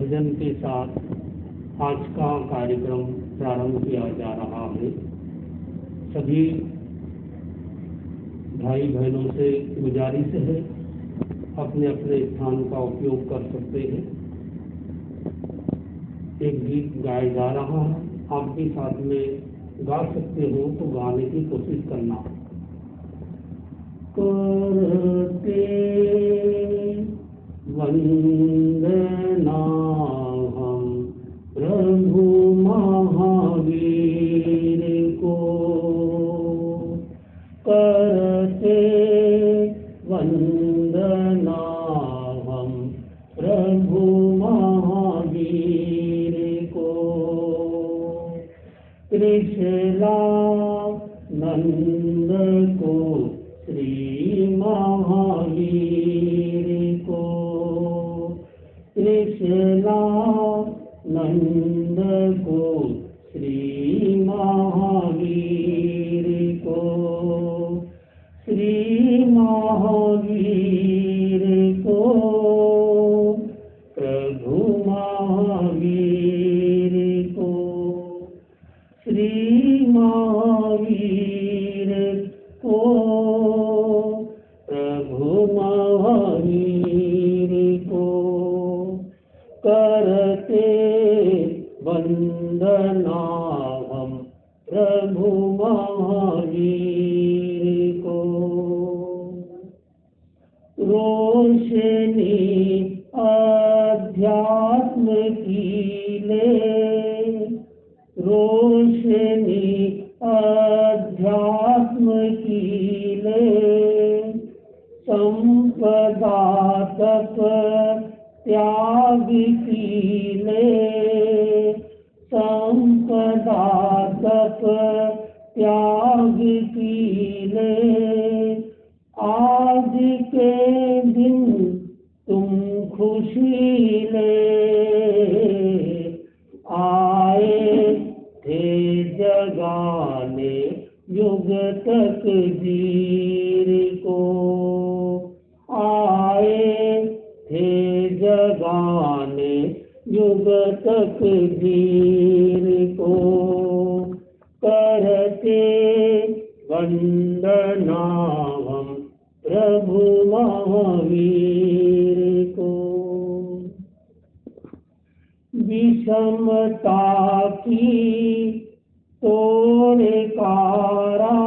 भजन के साथ आज का कार्यक्रम प्रारंभ किया जा रहा है। सभी भाई बहनों से गुजारिश है, अपने अपने स्थान का उपयोग कर सकते हैं। एक गीत गाया जा रहा है, आप भी साथ में गा सकते हो तो गाने की कोशिश करना। करते वंदना हम प्रभु महावीर को, करते वंदना हम प्रभु महावीर को। कृष्णानंद को श्री महावीर को, कृष्णानंद को श्री महावीर को, श्री महावीर को, प्रभु महावीर को, श्री महावीर को, प्रभु महावीर को। करते वंदना हम प्रभु महावीर को। रोशनी अध्यात्म की ले, रोशनी अध्यात्म की ले, संपदा तप त्याग की ले, संपदा तप त्याग की ले। आज के दिन तुम खुशी ले, आए थे जगाने युग तकदीर को, आए थे जगाने युग तकदीर को। करते वंदना हम प्रभु महावीर को। विषमता की तोड़ कारा,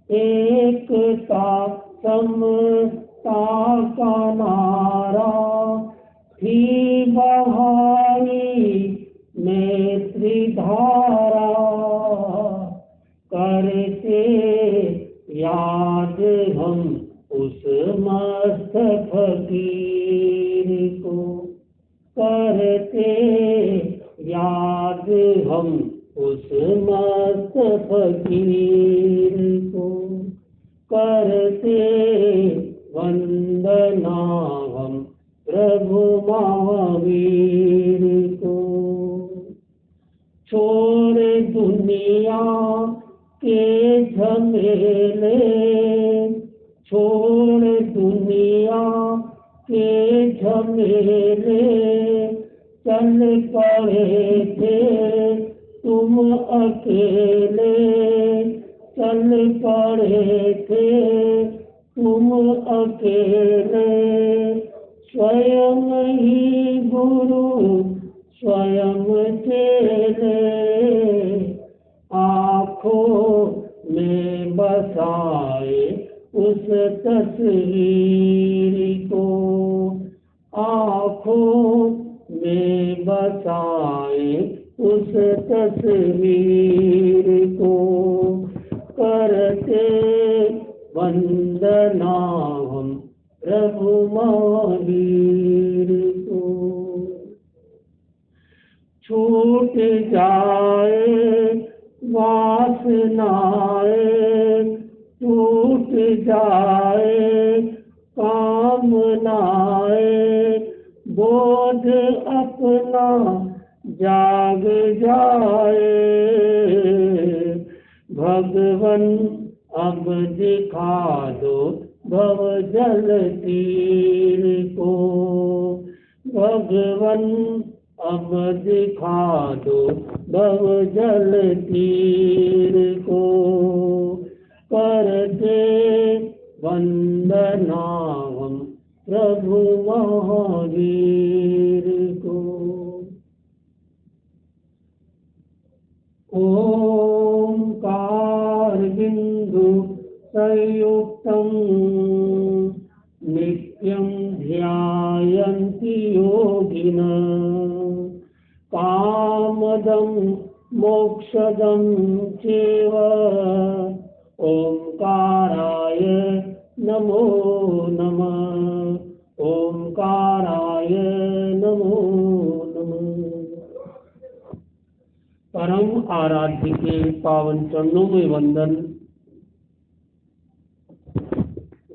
एकता समता का नारा, थी बहाई नेत्री धारा। करते याद हम उस मस्त फकीर को, करते याद हम उस मस्त फकीर को। करते वंदना हम प्रभु महावीर को। छोड़ दुनिया के झमेले, छोड़ दुनिया के झमेले, चल पड़े थे तुम अकेले, चल पड़े थे तुम अकेले। स्वयं ही गुरु स्वयं चेले, आँखों में बसाए उस तस्वीर को, आँखों में बसाए उस तस्वीर को। करते वंदना हम प्रभु महावीर को। छूट जाए वासनाएं, टूट जाए कामनाएं, बोझ अपना जाग जाए। भगवन अब दिखा दो भव जल तीर को, भगवन अब दिखा दो भव जल तीर को, करते वंदना हम प्रभु महावीर को। ओंकार बिंदु संयुक्तम नित्यं ध्यायन्ति योगिनः, कामदं मोक्षदं चैव ओंकाराय नमो नमः, ओंकाराय नमो नमः। परम आराध्य के पावन चरणों में वंदन।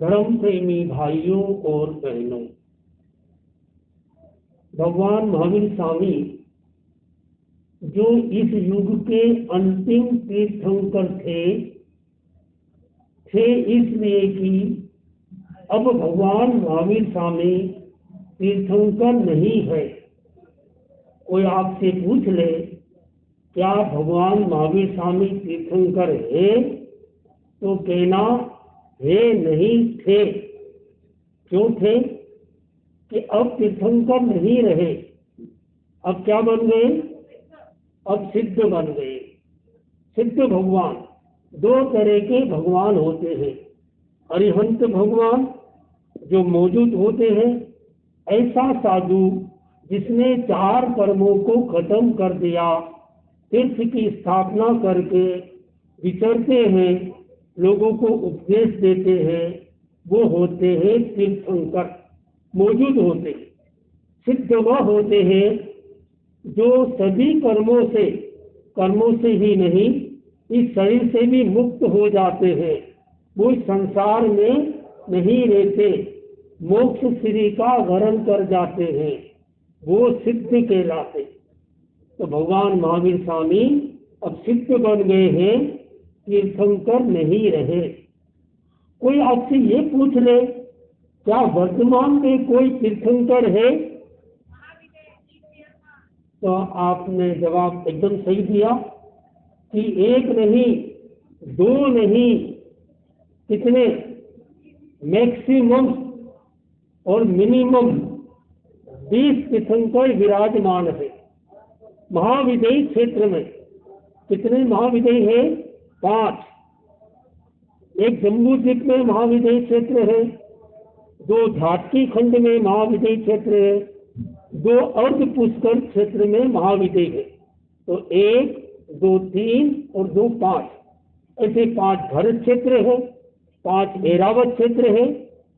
धर्म प्रेमी भाइयों और बहनों, भगवान महावीर स्वामी जो इस युग के अंतिम तीर्थंकर थे इसलिए कि अब भगवान महावीर स्वामी तीर्थंकर नहीं है। कोई आपसे पूछ ले क्या भगवान महावीर स्वामी तीर्थंकर है, तो कहना है नहीं थे। क्यों थे? कि अब तीर्थंकर नहीं रहे, अब क्या बन गए? अब सिद्ध बन गए। सिद्ध भगवान, दो तरह के भगवान होते हैं। अरिहंत भगवान जो मौजूद होते हैं, ऐसा साधु जिसने 4 कर्मों को खत्म कर दिया, तीर्थ की स्थापना करके विचरते हैं, लोगों को उपदेश देते हैं, वो होते हैं तीर्थंकर, मौजूद होते हैं। सिद्ध वह होते हैं जो सभी कर्मों से ही नहीं, इस शरीर से भी मुक्त हो जाते हैं। वो संसार में नहीं रहते, मोक्ष श्री का वरण कर जाते हैं, वो सिद्ध कहलाते। तो भगवान महावीर स्वामी अब सिद्ध बन गए हैं, तीर्थंकर नहीं रहे। कोई आपसे ये पूछ ले क्या वर्तमान में कोई तीर्थंकर है, तो आपने जवाब एकदम सही दिया कि 1 नहीं 2 नहीं, कितने मैक्सिमम और मिनिमम 20 तीर्थंकर विराजमान है महाविदेही क्षेत्र में। कितने महाविदेही है? 5। एक जम्बू द्वीप में महाविदेही क्षेत्र है, 2 झाटकी खंड में महाविदेही क्षेत्र है, 2 अर्ध पुष्कर क्षेत्र में महाविदेही है। तो 1, 2, 3 और 2, 5, ऐसे 5 भरत क्षेत्र है, 5 ऐरावत क्षेत्र है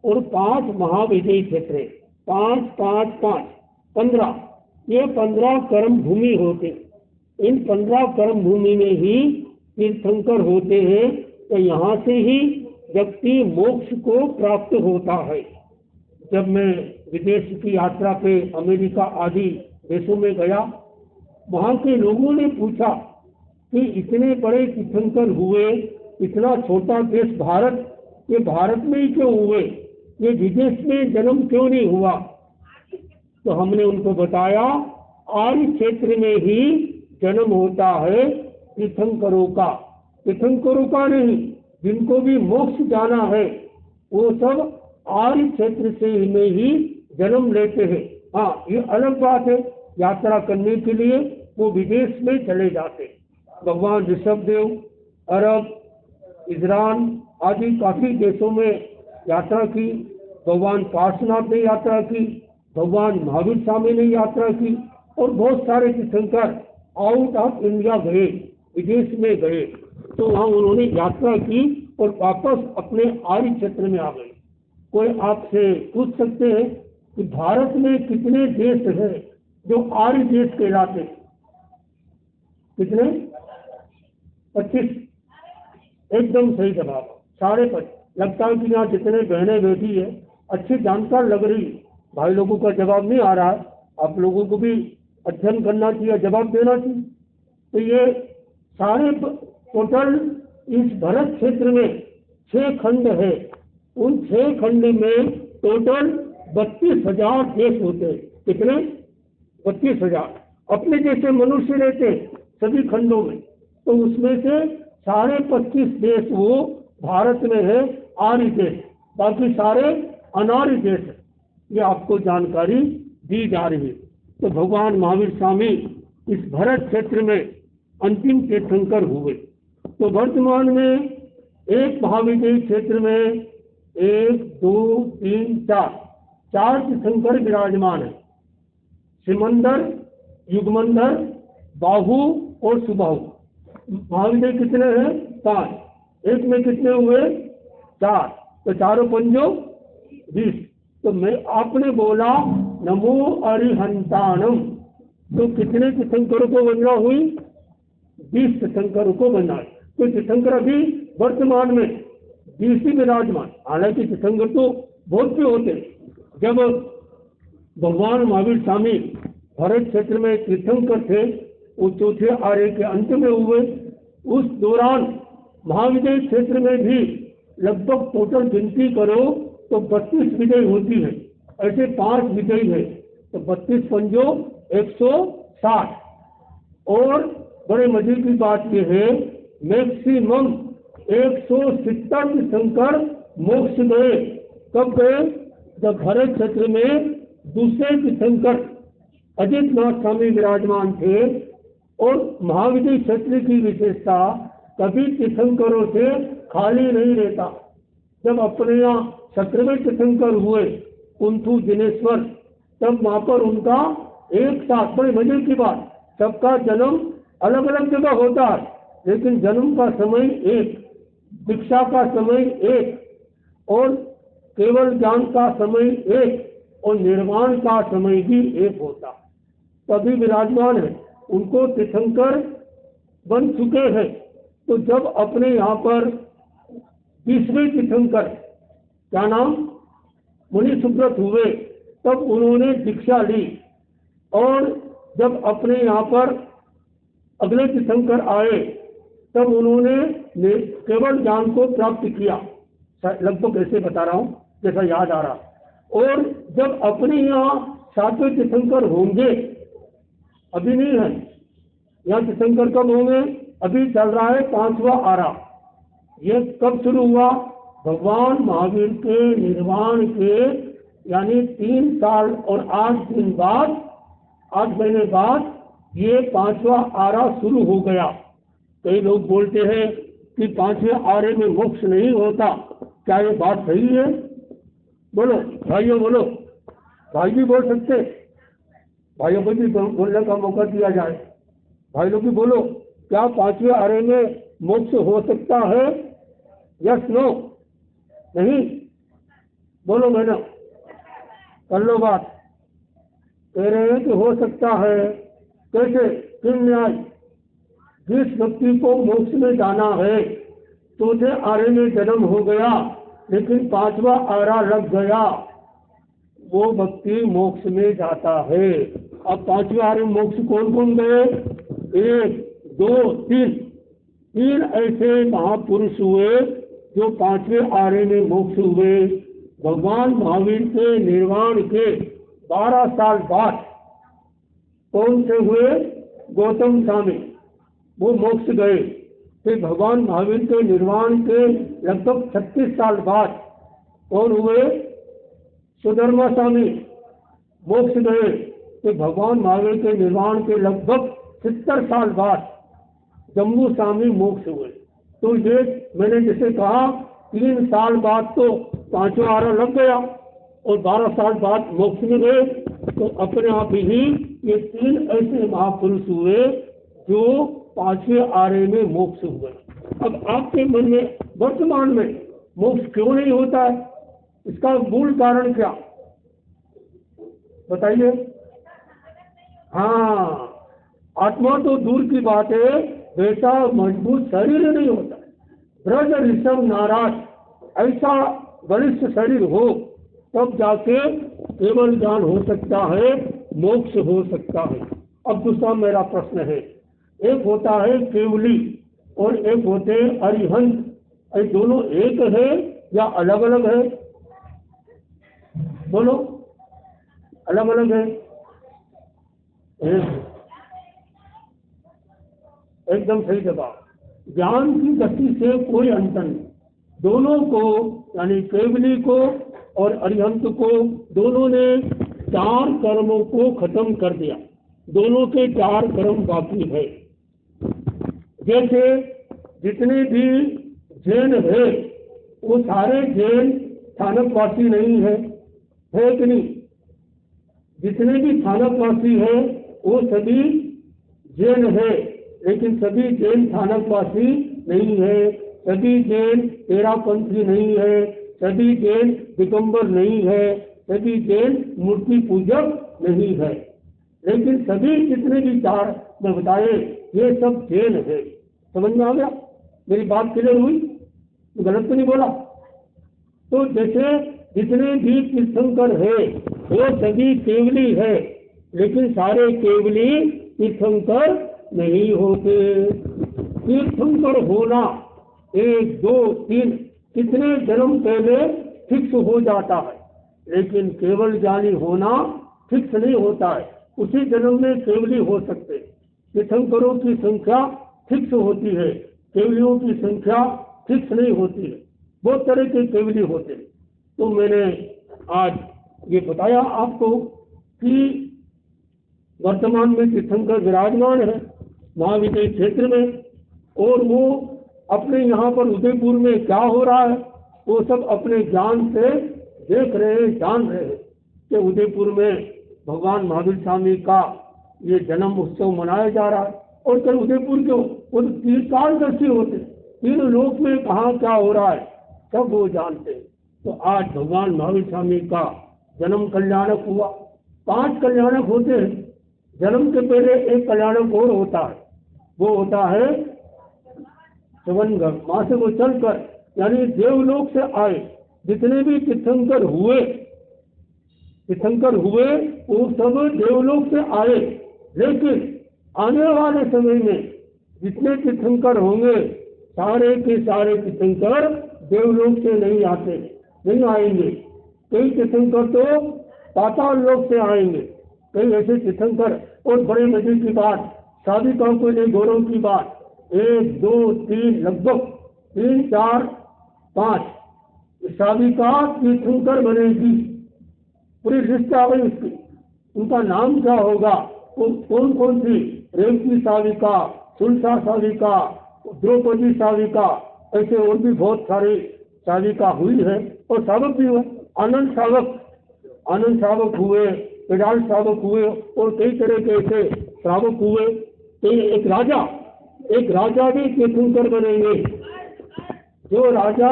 और 5 महाविदेही क्षेत्र है। 5, 5, 5, 15। ये 15 कर्म भूमि होते। इन 15 कर्म भूमि में ही तीर्थंकर होते हैं। तो यहाँ से ही व्यक्ति मोक्ष को प्राप्त होता है। जब मैं विदेश की यात्रा पे अमेरिका आदि देशों में गया, वहाँ के लोगों ने पूछा कि इतने बड़े तीर्थंकर हुए, इतना छोटा देश भारत, ये भारत में ही क्यों हुए, ये विदेश में जन्म क्यों नहीं हुआ? तो हमने उनको बताया आर्य क्षेत्र में ही जन्म होता है तीर्थंकरों का नहीं। जिनको भी मोक्ष जाना है वो सब आर्य क्षेत्र से में ही जन्म लेते हैं। हाँ, ये अलग बात है, यात्रा करने के लिए वो विदेश में चले जाते। भगवान ऋषभदेव अरब, इजराइल आदि काफी देशों में यात्रा की। भगवान पार्श्वनाथ ने यात्रा की, भगवान महावीर स्वामी ने यात्रा की और बहुत सारे तीर्थंकर आउट ऑफ इंडिया गए, विदेश में गए। तो वहाँ उन्होंने यात्रा की और वापस अपने आर्य क्षेत्र में आ गए। कोई आपसे पूछ सकते हैं कि भारत में कितने देश हैं जो आर्य देश कहलाते हैं? कितने? 25। एकदम सही जवाब, 25.5। लगता है कि यहाँ जितने बहनें बैठी है अच्छी जानकार लग रही। भाई लोगों का जवाब नहीं आ रहा है, आप लोगों को भी अध्ययन करना चाहिए, जवाब देना चाहिए। तो ये सारे टोटल इस भरत क्षेत्र में 6 खंड है। उन 6 खंड में टोटल 32,000 देश होते हैं। कितने? 32,000। अपने जैसे मनुष्य रहते सभी खंडों में, तो उसमें से 25.5 देश वो भारत में है आर्य देश, बाकी सारे अनार्य देश है। ये आपको जानकारी दी जा रही है। तो भगवान महावीर स्वामी इस भरत क्षेत्र में अंतिम तीर्थंकर हुए। तो वर्तमान में एक महाविजयी क्षेत्र में 1, 2, 3, 4 तीर्थंकर विराजमान है। सिमंदर, युगमंधर, बाहु और सुबाहु। महाविजय कितने हैं? 5। एक में कितने हुए? 4। तो चारों पंजों 20। तो मैं आपने बोला नमो अरिहंताणम, तो कितने तीर्थंकरों को वंदना हुई? 20 तीर्थंकरों को वंदना। तो तीर्थंकर अभी वर्तमान में 20 ही विराजमान। हालांकि तीर्थंकर तो बहुत से होते। जब भगवान महावीर स्वामी भरत क्षेत्र में तीर्थंकर थे, वो चौथे आर्य के अंत में हुए। उस दौरान महाविजय क्षेत्र में भी लगभग टोटल गिनती करो तो 32 विजय होती है। ऐसे 5 विजय है, तो 32 पंजो 160। और बड़े मजे की बात यह है, मैक्सिमम 170 तीर्थंकर मोक्ष गए। कब गए? जब भरत क्षेत्र में दूसरे तीर्थंकर अजितनाथ स्वामी विराजमान थे। और महाविजय क्षेत्र की विशेषता कभी तीर्थंकरों से खाली नहीं रहता। जब अपने यहाँ 17वें तीर्थंकर हुए कुंथु जिनेश्वर, तब वहाँ पर उनका एक साथ, बड़े मजे की बात, सबका जन्म अलग अलग जगह होता है, लेकिन जन्म का समय एक, दीक्षा का समय एक, और केवल ज्ञान का समय एक, और निर्वाण का समय भी एक होता। तभी विराजमान है, उनको तीर्थंकर बन चुके हैं। तो जब अपने यहाँ पर 20वें तीर्थंकर, क्या नाम, मुनि सुब्रत हुए, तब उन्होंने दीक्षा ली। और जब अपने यहाँ पर अगले तीर्थंकर आए, तब उन्होंने केवल ज्ञान को प्राप्त किया। लगभग ऐसे बता रहा हूँ जैसा याद आ रहा। और जब अपने यहाँ 7वें तीर्थंकर होंगे, अभी नहीं है, यहाँ तीर्थंकर कब होंगे? अभी चल रहा है 5वां आरा। ये कब शुरू हुआ? भगवान महावीर के निर्वाण के यानी 3 साल और 8 दिन बाद, 8 महीने बाद ये 5वां आरा शुरू हो गया। कई लोग बोलते हैं कि 5वें आरे में मोक्ष नहीं होता। क्या ये बात सही है? बोलो भाइयों, बोलो। भाई भी बोल सकते, भाइयों को भी बोलने का मौका दिया जाए। भाई लोग भी बोलो, क्या 5वें आरे में मोक्ष हो सकता है? Yes, no? नहीं? बोलो मैडम, कर लो बात। कह रहे हैं कि हो सकता है। कैसे? किन न्याय? जिस व्यक्ति को मोक्ष में जाना है, चौथे आरे में जन्म हो गया, लेकिन 5वां आरा लग गया, वो व्यक्ति मोक्ष में जाता है। अब 5वें आरे में मोक्ष कौन कौन गए? 1, 2, 3 ऐसे महापुरुष हुए जो 5वें आरे में मोक्ष हुए। भगवान महावीर के निर्वाण के 12 साल बाद कौन से हुए? गौतम स्वामी, वो मोक्ष गए। फिर भगवान महावीर के निर्वाण के लगभग 36 साल बाद कौन हुए? सुधर्मा स्वामी, मोक्ष गए। फिर भगवान महावीर के निर्वाण के लगभग 70 साल बाद जम्बू स्वामी मोक्ष हुए। तो ये मैंने जैसे कहा 3 साल बाद तो 5वां आरा लग गया और 12 साल बाद मोक्ष में गए। तो अपने आप ही ये 3 ऐसे महापुरुष हुए जो 5वें आरे में मोक्ष हुए। अब आपके मन में वर्तमान में मोक्ष क्यों नहीं होता है? इसका मूल कारण क्या बताइए? हाँ, आत्मा तो दूर की बात है, वैसा मजबूत शरीर नहीं होता। ब्रज ऋषभ नाराज ऐसा बलिष्ठ शरीर हो, तब जाके केवल ज्ञान हो सकता है, मोक्ष हो सकता है। अब दूसरा मेरा प्रश्न है, एक होता है केवली और एक होते हैं अरिहंत। ये दोनों एक है या अलग अलग है? बोलो, अलग अलग है। एकदम सही जवाब। ज्ञान की गति से कोई अंतर नहीं। दोनों को यानी केवली को और अरिहंत को दोनों ने 4 कर्मों को खत्म कर दिया। दोनों के 4 कर्म बाकी है। जैसे जितने भी जैन है वो सारे जैन स्थानकवासी नहीं है कि नहीं? जितने भी स्थानकवासी है वो सभी जैन है, लेकिन सभी जैन स्थानकवासी नहीं है। सभी जैन तेरापंथी नहीं है, सभी जैन दिगंबर नहीं है, सभी जैन मूर्ति पूजक नहीं है। लेकिन सभी जितने भी 4 मैं बताए ये सब जैन है। समझ में आ गया? मेरी बात क्लियर हुई? गलत तो नहीं बोला? तो जैसे जितने भी तीर्थंकर है वो सभी केवली है, लेकिन सारे केवली तीर्थंकर नहीं होते। तीर्थंकर होना 1, 2, 3 कितने जन्म पहले फिक्स हो जाता है, लेकिन केवल ज्ञानी होना फिक्स नहीं होता है। उसी जन्म में केवली हो सकते। तीर्थंकरों की संख्या फिक्स होती है, केवलियों की संख्या फिक्स नहीं होती है। बहुत तरह के केवली होते हैं। तो मैंने आज ये बताया आपको कि वर्तमान में तीर्थंकर विराजमान है महाविद्यालय क्षेत्र में, और वो अपने यहाँ पर उदयपुर में क्या हो रहा है वो सब अपने ज्ञान से देख रहे हैं, जान रहे हैं कि उदयपुर में भगवान महावीर स्वामी का ये जन्म उत्सव मनाया जा रहा है। और कल उदयपुर क्यों, वो तीर्थकालदर्शी होते, 3 लोक में कहाँ क्या हो रहा है सब वो जानते हैं। तो आज भगवान महावीर स्वामी का जन्म कल्याणक हुआ। 5 कल्याणक होते हैं। जन्म के पहले एक कल्याणक और होता है, वो होता है चवनगढ़। वहां से वो चलकर यानी देवलोक से आए जितने भी तीर्थंकर हुए वो सब देवलोक से आए। लेकिन आने वाले समय में जितने तीर्थंकर होंगे सारे के सारे तीर्थंकर देवलोक से नहीं आएंगे। कई तीर्थंकर तो पाताल लोक से आएंगे, कई ऐसे तीर्थंकर। और बड़े मजे की बात, साधिकाओं के लिए गौरव की बात, 1, 2, 3 लगभग 3, 4, 5 साधिका तीर्थंकर बनेगी। पूरी लिस्ट आ गई उसकी। उनका नाम क्या होगा, वो कौन सी? रेवती साविका, सुलसा साविका, द्रौपदी साविका, ऐसे और भी बहुत सारे साविका हुई है। और सावक भी हुए, आनंद सावक हुए, पेडाल सावक हुए, और कई तरह के ऐसे श्रावक हुए। तो एक राजा भी तीर्थंकर बनेंगे। जो राजा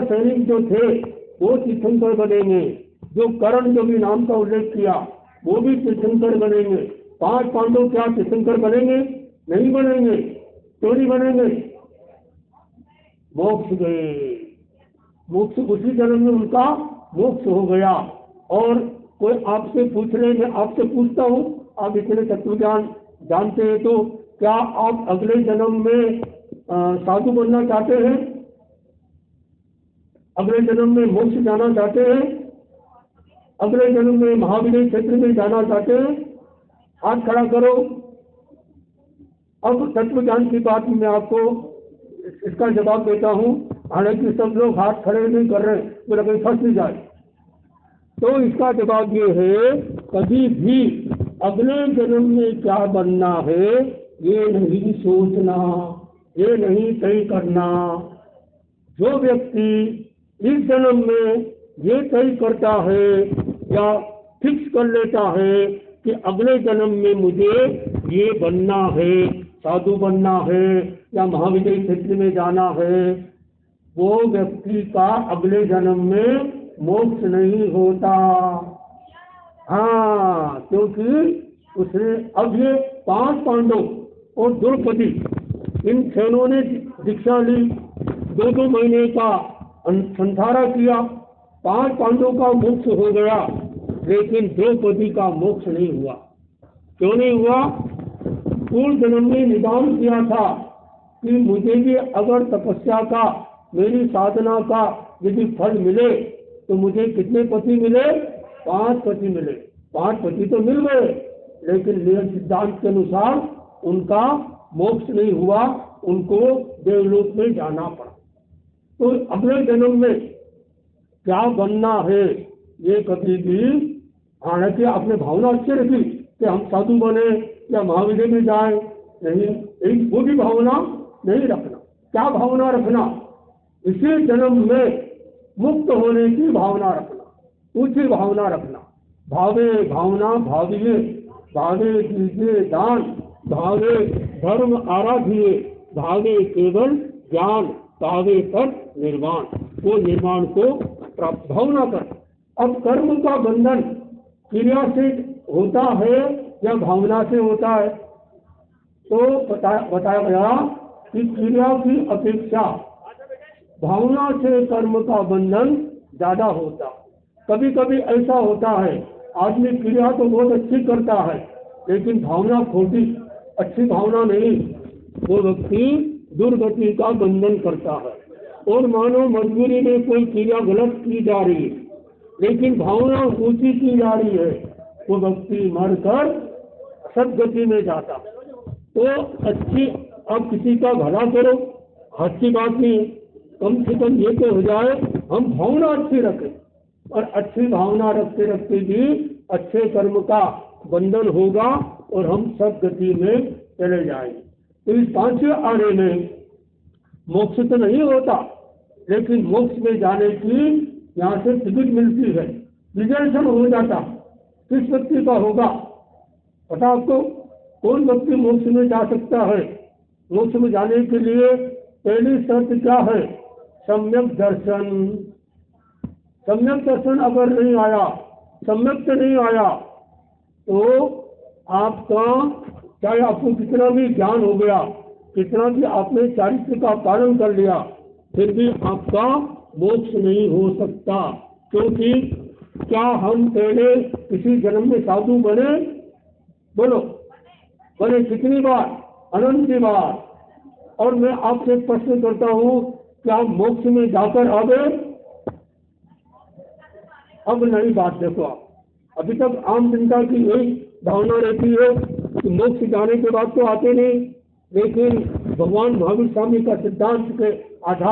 सैनिक जो थे वो तीर्थंकर बनेंगे। जो कर्ण जो भी नाम का उल्लेख किया वो भी तीर्थंकर बनेंगे। 5 पांडव क्या तीर्थंकर बनेंगे? नहीं बनेंगे। क्यों नहीं बनेंगे? मोक्ष गए। मोक्ष उसी जन्म में उनका मोक्ष हो गया। और कोई आपसे पूछ ले, मैं आपसे पूछता हूँ, आप इतने तत्वज्ञान जानते हैं, तो क्या आप अगले जन्म में साधु बनना चाहते हैं? अगले जन्म में मोक्ष जाना चाहते हैं? अगले जन्म में महाविद्यालय क्षेत्र में जाना चाहते हैं? हाथ खड़ा करो। अब तत्व ज्ञान की बात मैं आपको इसका जवाब देता हूँ। हालांकि सब लोग हाथ खड़े नहीं कर रहे, बोला कहीं फंस नहीं जाए। तो इसका जवाब ये है, कभी भी अगले जन्म में क्या बनना है ये नहीं सोचना, ये नहीं तय करना। जो व्यक्ति इस जन्म में ये तय करता है या फिक्स कर लेता है कि अगले जन्म में मुझे ये बनना है, साधु बनना है या महाविद्यालय क्षेत्र में जाना है, वो व्यक्ति का अगले जन्म में मोक्ष नहीं होता। हाँ, क्योंकि उसने अब ये 5 पांडव और द्रौपदी इन 6 ने दीक्षा ली, 2-2 महीने का संधारा किया। 5 पांडव का मोक्ष हो गया, लेकिन द्रौपदी का मोक्ष नहीं हुआ। क्यों नहीं हुआ? पूर्व जन्म में निदान किया था कि मुझे भी अगर तपस्या का, मेरी साधना का यदि फल मिले तो मुझे कितने पति मिले? 5 पति मिले। 5 पति तो मिल गए, लेकिन नियम सिद्धांत के अनुसार उनका मोक्ष नहीं हुआ, उनको देवलोक में जाना पड़ा। तो अगले जन्म में क्या बनना है ये कभी भी, हालांकि आपने भावना अच्छी रखी कि हम साधु बने या महाविद्यालय में जाए, नहीं, एक वो भी भावना नहीं रखना। क्या भावना रखना? इसी जन्म में मुक्त होने की भावना रखना, ऊंची भावना रखना। भावे भावना भाविये, भावे दीजिए दान, भावे धर्म आराधिए, भावे केवल ज्ञान, भावे पर निर्वाण। वो निर्वाण को प्राप्त भावना कर। अब कर्म का बंधन क्रिया से होता है या भावना से होता है? तो बताया गया कि क्रिया की अपेक्षा भावना से कर्म का बंधन ज्यादा होता। कभी कभी ऐसा होता है, आदमी क्रिया तो बहुत अच्छी करता है, लेकिन भावना खोटी, अच्छी भावना नहीं, वो व्यक्ति दुर्गति का बंधन करता है। और मानो मजबूरी में कोई क्रिया गलत की जा रही है, लेकिन भावना ऊंची की जा रही है, वो व्यक्ति मरकर सदगति में जाता। तो अच्छी, अब किसी का भला करो, अच्छी बात नहीं है, कम से कम ये तो हो जाए हम भावना अच्छी रखें, और अच्छी भावना रखते रखते भी अच्छे कर्म का बंधन होगा और हम सदगति में चले जाएंगे। तो इस 5वें आने में मोक्ष तो नहीं होता, लेकिन मोक्ष में जाने की यहाँ से टिकट मिलती है, रिजर्वेशन हो जाता। किस व्यक्ति का होगा पता आपको? कौन व्यक्ति मोक्ष में जा सकता है? मोक्ष में जाने के लिए पहली शर्त क्या है? सम्यक दर्शन। सम्यक दर्शन अगर नहीं आया, सम्यक से नहीं आया, तो आपका चाहे आपको कितना भी ज्ञान हो गया, कितना भी आपने चारित्र का पालन कर लिया, फिर भी आपका मोक्ष नहीं हो सकता। क्योंकि क्या हम पहले किसी जन्म में साधु बने? बोलो, बने कितनी बार? अनंत बार। और मैं आपसे प्रश्न करता हूँ, क्या मोक्ष में जाकर आ गए? अब नई बात देखो आप, अभी तक आम जनता की यही भावना रहती है कि मोक्ष जाने के बाद तो आते नहीं, लेकिन भगवान महावीर स्वामी का सिद्धांत के आधार